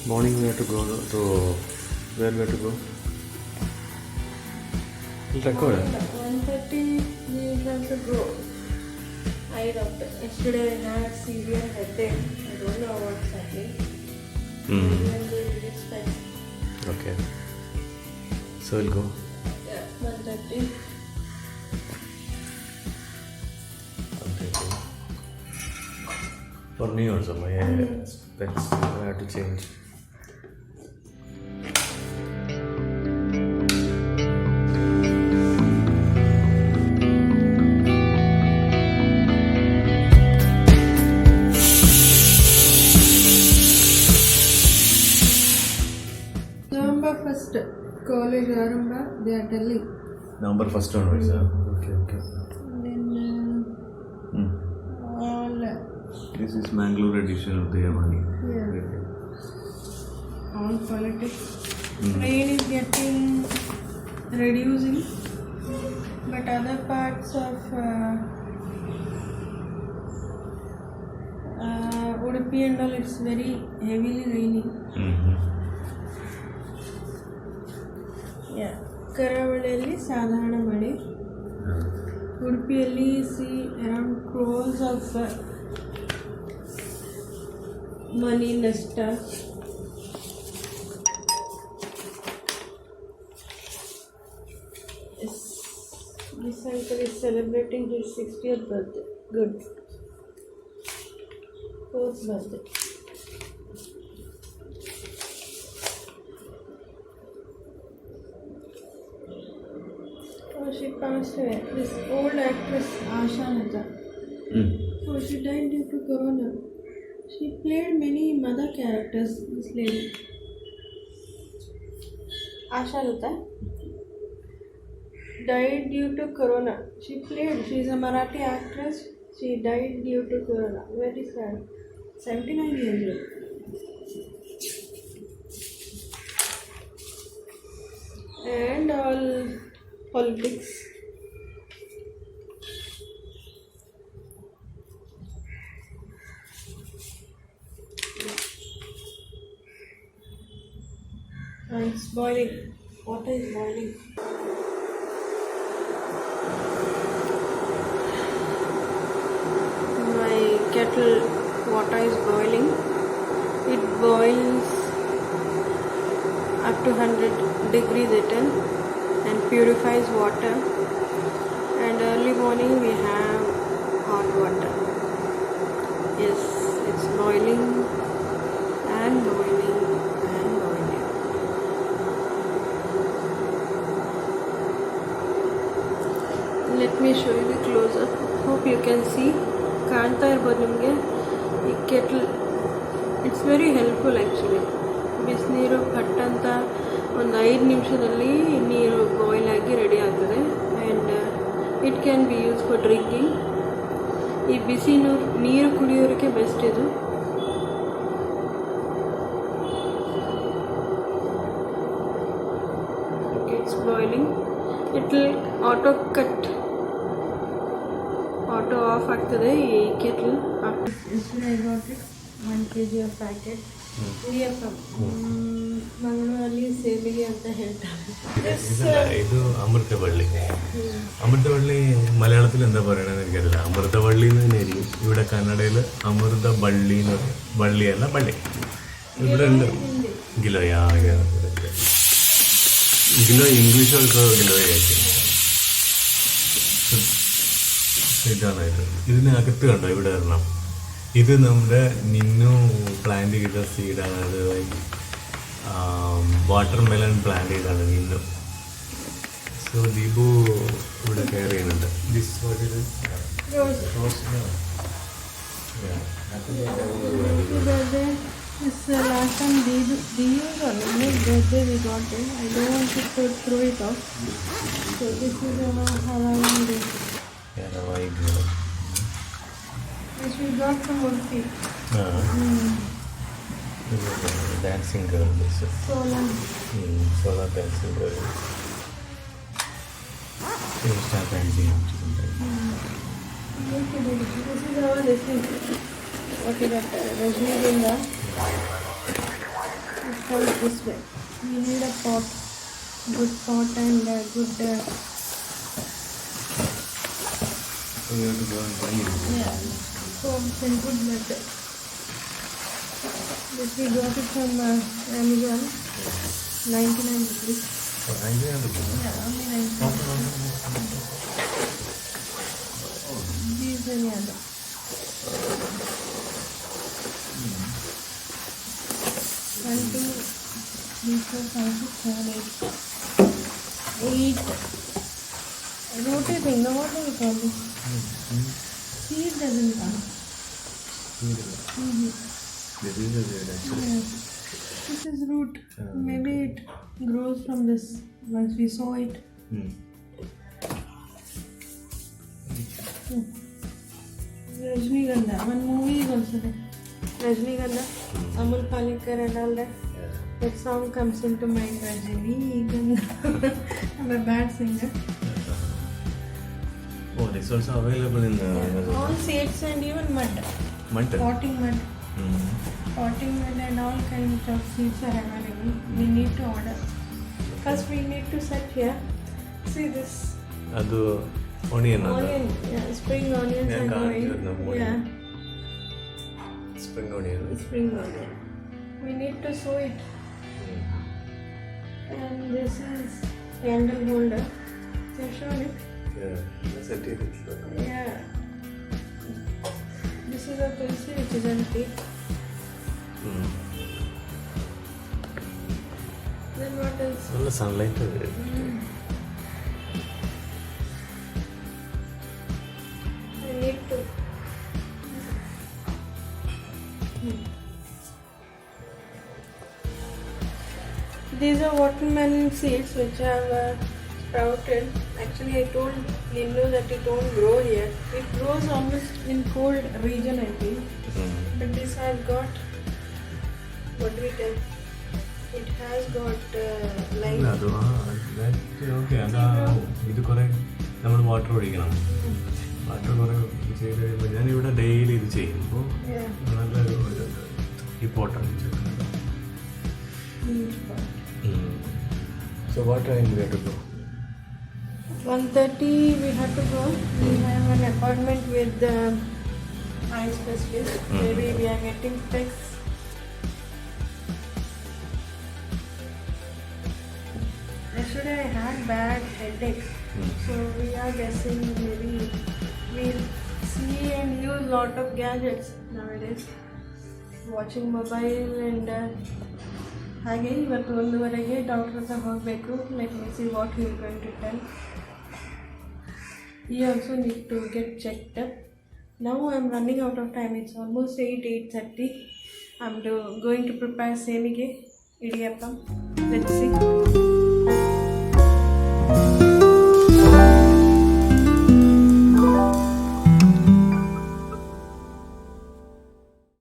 Morning we have to go to where we have to go? We'll record it. 1:30 we have to go. Eye doctor. Yesterday I had severe headache. I don't know what's happening. We are going to this time. Okay. So we'll go. Yeah, 1:30. For me also, my specs I have to change. November 1st, college Aramba, they are telling. November 1st onwards, Okay. Then all This is Mangalore edition of the Yamani. all politics. Rain is getting reducing, but other parts of Udupi and all, it's very heavily raining. ಕರಾವಳಿಯಲ್ಲಿ ಸಾಧಾರಣ ಮಳೆ. ಉಡುಪಿಯಲ್ಲಿ C around crores of money ನಷ್ಟ. This uncle is celebrating his 60th birthday. Good. 4th birthday. She passed away. This old actress Asha Lata. She died due to corona. She played many mother characters. This lady, Asha Lata, died due to corona. She is a Marathi actress. She died due to corona. Very sad. 79 years old. And all politics. And it's boiling. Water is boiling. My kettle water is boiling. It boils up to 100 degrees Celsius and purifies water, and early morning we have hot water. Yes, it's boiling and boiling and boiling. Let me show you the closer. Hope you can see. ಕಾಣ್ತಾ ಇರ್ಬೋದು ನಿಮಗೆ ಈ kettle. It's very helpful actually. ಬಿಸಿನೀರು put ಅಂತ ಒಂದು 5 ನಿಮಿಷದಲ್ಲಿ ನೀರು boil ಆಗಿ ರೆಡಿ ಆಗ್ತದೆ. And it can be use for drinking. ಈ ಬಿಸಿ ನೀರು ಕುಡಿಯೋರಿಗೆ ಬೆಸ್ಟ್ ಇದು. It's boiling. It will auto off ಆಗ್ತದೆ ಈ kettle. I got it 1 kg of packet. ಮಂಗಳೂರಲ್ಲಿ ಸೇವಿಗೆ ಅಂತ ಹೇಳ್ತಾರೆ. ಇದು അമൃതവള്ളി. അമൃതവള്ളി മലയാളത്തിൽ എന്താ പറയണെന്ന് എനിക്കറിയില്ല. അമൃതവള്ളി എന്ന് തന്നെ ആയിരിക്കും. ഇവിടെ കന്നഡയിൽ അമൃതവള്ളി എന്ന് പറയും. വള്ളിയല്ല ബള്ളി. ഇവിടെ ഉണ്ട് ഗിലോയാ. ഗിലോ ഇംഗ്ലീഷ് ഓൾസോ ഗിലോയായിരിക്കും. ഇതാണ് ഇതിനകത്ത് കണ്ടോ ഇവിടെ വരണം. ഇത് നമ്മുടെ നിന്നു പ്ലാന്റ് ചെയ്ത സീഡാണ്. അത് വാട്ടർ മെലൺ പ്ലാന്റ് ചെയ്താണ് നിന്നു. സോ ദീപു ഇവിടെ കെയർ ചെയ്യുന്നുണ്ട്. This last time they use only birthday we got it. I don't want to throw it off. So this is Hawaiian day. Which we got from Udupi. Dancing girl. Solar dancing girl. Start dancing. This is our lesson. Okay, Rajniginda. It comes this way. We need a pot, good pot and good So we have to go and buy it. combs and good method. This we got it from Amazon, 99 rupees. Oh, I didn't have to go. Yeah, only 99. These are the other. One, two, three, four, five, six, seven, eight. Rotating, no, what do you call this? Seed doesn't come. This is a weird actually. Yeah. This is root. Maybe it grows from this once we sow it. Rajnigandha. One movie is also there. Rajnigandha. Amul Palekar and all that. That song comes into mind. Rajnigandha. I'm a bad singer. Oh, this is also available in Amazon. All seeds and even mud. Mud. Potting mud. Potting mud and all kinds of seeds are available. We need to order. First we need to set here. See this ಅದು onion ಅಲ್ಲ onion, yeah, spring onions Yeah, are can't going. do it, no more. Yeah, spring onion. spring onion. We need to sow it. And this is candle holder. They've shown it. Set ಇದೆ. Yeah. This is a tulsi which is empty. Then what else? ಒಳ್ಳೆ sunlight ಇದೆ. I need to. These are watermelon seeds which have sprouted. Actually, I told Lindu that it won't grow here. It grows almost in cold region, I think. But this has got, what do we tell? It has got light. ഇല്ല, അത് okay അതാ ഇത് കുറെ നമ്മൾ water ഒഴിക്കണം. Water കുറെ ചെയ്ത് കഴിയുമ്പോൾ ഞാനിവിടെ ഡെയിലി ഇത് ചെയ്യുമ്പോൾ Yeah. നല്ലൊരു ഈ പോട്ടാണ് ചെയ്യുന്നത്. So what time we have to go? 1:30 we have to go. We have an appointment with the eye specialist. Maybe we are getting specs. Yesterday I had bad headache. So we are guessing maybe we'll see and use lot of gadgets nowadays. Watching mobile and ಹಾಗೆ ಇವತ್ತು 1:30ಗೆ doctor ಹತ್ರ ಹೋಗಬೇಕು. Let me see what he is going to tell. He also need to get checked up. Now I am running out of time. It's almost 8:30. I'm going to prepare semige idiyappam. Let's see.